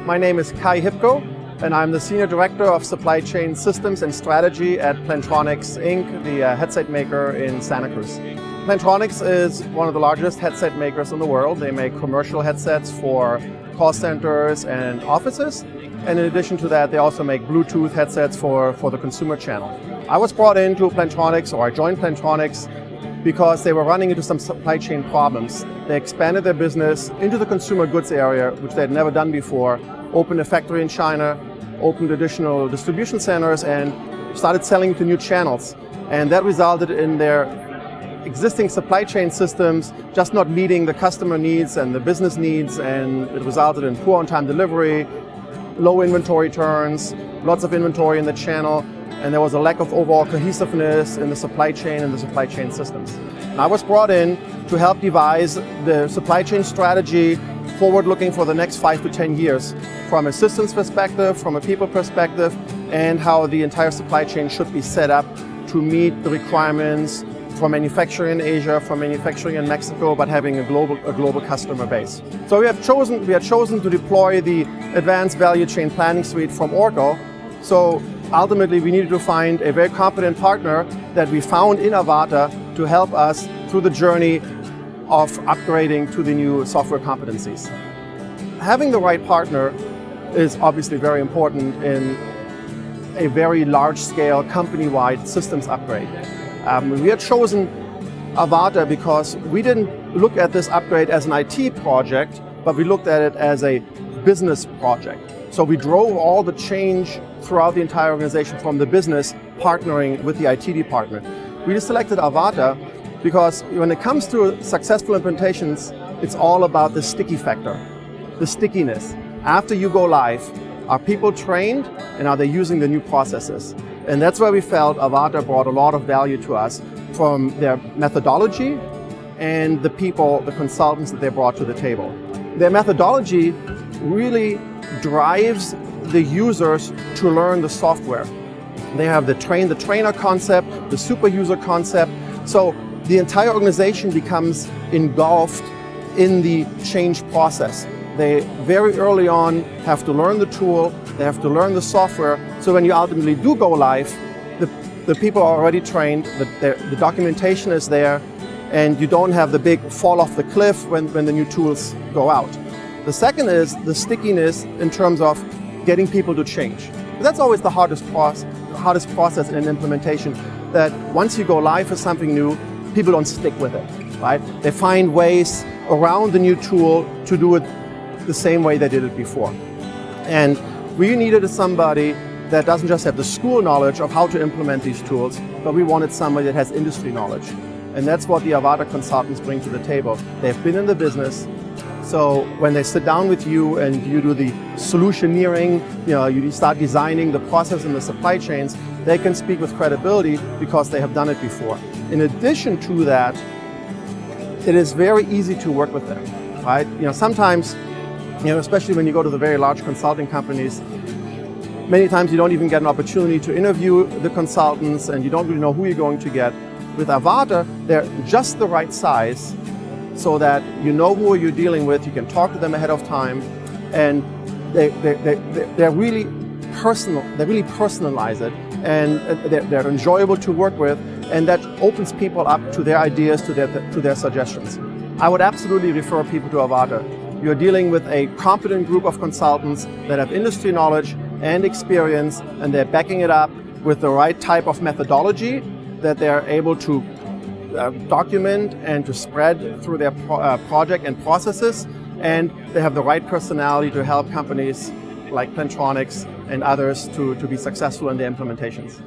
My name is Hypko, and I'm the Senior Director of Supply Chain Systems and Strategy at Plantronics, Inc., the headset maker in Santa Cruz. Plantronics is one of the largest headset makers in the world. They make commercial headsets for call centers and offices. And in addition to that, they also make Bluetooth headsets for the consumer channel. I was brought into Plantronics, or I joined Plantronics, because they were running into some supply chain problems. They expanded their business into the consumer goods area, which they had never done before, opened a factory in China, opened additional distribution centers, and started selling to new channels. And that resulted in their existing supply chain systems just not meeting the customer needs and the business needs, and it resulted in poor on-time delivery, low inventory turns, lots of inventory in the channel, and there was a lack of overall cohesiveness in the supply chain and the supply chain systems. And I was brought in to help devise the supply chain strategy forward-looking for the next 5 to 10 years, from a systems perspective, from a people perspective, and how the entire supply chain should be set up to meet the requirements for manufacturing in Asia, for manufacturing in Mexico, but having a global customer base. So we had chosen to deploy the Advanced Value Chain Planning Suite from Oracle. So ultimately, we needed to find a very competent partner that we found in AVATA to help us through the journey of upgrading to the new software competencies. Having the right partner is obviously very important in a very large-scale, company-wide systems upgrade. We had chosen AVATA because we didn't look at this upgrade as an IT project, but we looked at it as a business project. So we drove all the change throughout the entire organization from the business, partnering with the IT department. We just selected AVATA because when it comes to successful implementations, it's all about the sticky factor, the stickiness. After you go live, are people trained and are they using the new processes? And that's where we felt AVATA brought a lot of value to us from their methodology and the people, the consultants that they brought to the table. Their methodology really drives the users to learn the software. They have the trainer concept, the super user concept. So the entire organization becomes engulfed in the change process. They very early on have to learn the tool, they have to learn the software, so when you ultimately do go live, the people are already trained, the documentation is there, and you don't have the big fall off the cliff when the new tools go out. The second is the stickiness in terms of getting people to change. That's always the hardest process in an implementation, that once you go live with something new, people don't stick with it, right? They find ways around the new tool to do it the same way they did it before. And we needed somebody that doesn't just have the school knowledge of how to implement these tools, but we wanted somebody that has industry knowledge. And that's what the AVATA consultants bring to the table. They've been in the business, so when they sit down with you and you do the solutioneering, you start designing the process and the supply chains, they can speak with credibility because they have done it before. In addition to that, it is very easy to work with them, right? Sometimes, especially when you go to the very large consulting companies, many times you don't even get an opportunity to interview the consultants and you don't really know who you're going to get. With AVATA, they're just the right size so that you know who you're dealing with, you can talk to them ahead of time, and they're really personal, they really personalize it, and they're enjoyable to work with, and that opens people up to their ideas, to their suggestions. I would absolutely refer people to AVATA. You're dealing with a competent group of consultants that have industry knowledge and experience, and they're backing it up with the right type of methodology that they're able to document and to spread through their project and processes, and they have the right personality to help companies like Plantronics and others to be successful in their implementations.